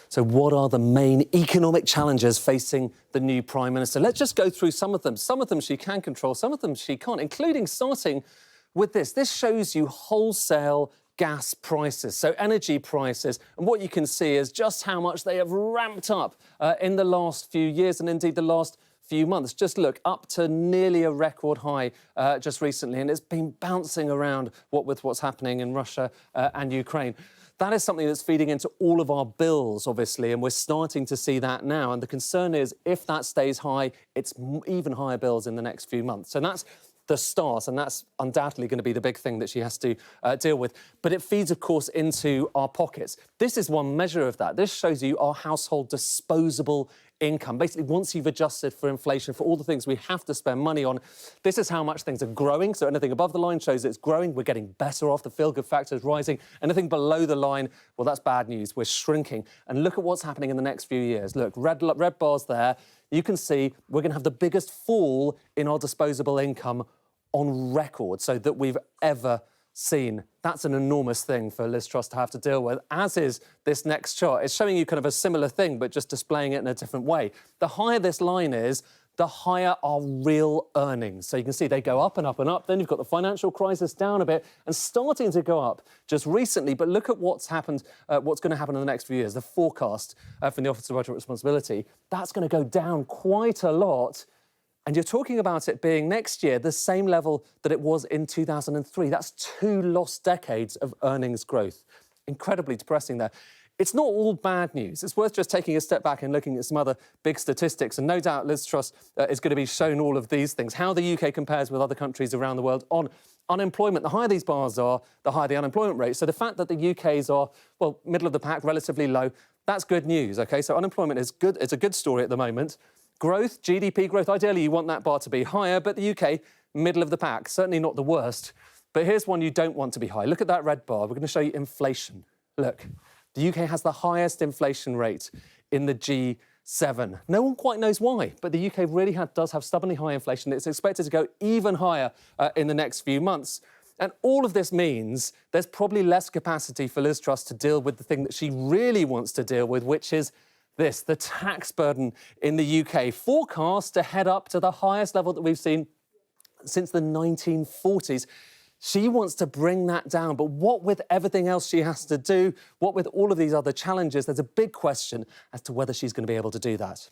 So what are the main economic challenges facing the new Prime Minister? Let's just go through some of them. Some of them she can control, some of them she can't, including starting with this. This shows you wholesale gas prices, so energy prices. And what you can see is just how much they have ramped up in the last few years and indeed the last few months. Just look, up to nearly a record high just recently, and it's been bouncing around with what's happening in Russia and Ukraine. That is something that's feeding into all of our bills, obviously, and we're starting to see that now. And the concern is if that stays high, it's even higher bills in the next few months. So that's the start, and that's undoubtedly going to be the big thing that she has to deal with. But it feeds, of course, into our pockets. This is one measure of that. This shows you our household disposable income. Basically, once you've adjusted for inflation, for all the things we have to spend money on, this is how much things are growing. So anything above the line shows it's growing. We're getting better off. The feel-good factor is rising. Anything below the line, well, that's bad news. We're shrinking. And look at what's happening in the next few years. Look, red bars there. You can see we're going to have the biggest fall in our disposable income on record, so that we've ever seen. That's an enormous thing for Liz Truss to have to deal with, as is this next chart. It's showing you kind of a similar thing, but just displaying it in a different way. The higher this line is, the higher our real earnings. So you can see they go up and up and up. Then you've got the financial crisis down a bit and starting to go up just recently. But look at what's happened, what's going to happen in the next few years. The forecast from the Office of Budget Responsibility, that's going to go down quite a lot. And you're talking about it being next year the same level that it was in 2003. That's 2 lost decades of earnings growth. Incredibly depressing there. It's not all bad news. It's worth just taking a step back and looking at some other big statistics. And no doubt Liz Truss is going to be shown all of these things, how the UK compares with other countries around the world on unemployment. The higher these bars are, the higher the unemployment rate. So the fact that the UK's are, well, middle of the pack, relatively low, that's good news, OK? So unemployment is good. It's a good story at the moment. Growth, GDP growth, ideally you want that bar to be higher, but the UK, middle of the pack, certainly not the worst. But here's one you don't want to be high. Look at that red bar. We're going to show you inflation. Look, the UK has the highest inflation rate in the G7. No one quite knows why, but the UK really does have stubbornly high inflation. It's expected to go even higher in the next few months. And all of this means there's probably less capacity for Liz Truss to deal with the thing that she really wants to deal with, which is this, the tax burden in the UK, forecast to head up to the highest level that we've seen since the 1940s. She wants to bring that down, but what with everything else she has to do, what with all of these other challenges, there's a big question as to whether she's going to be able to do that.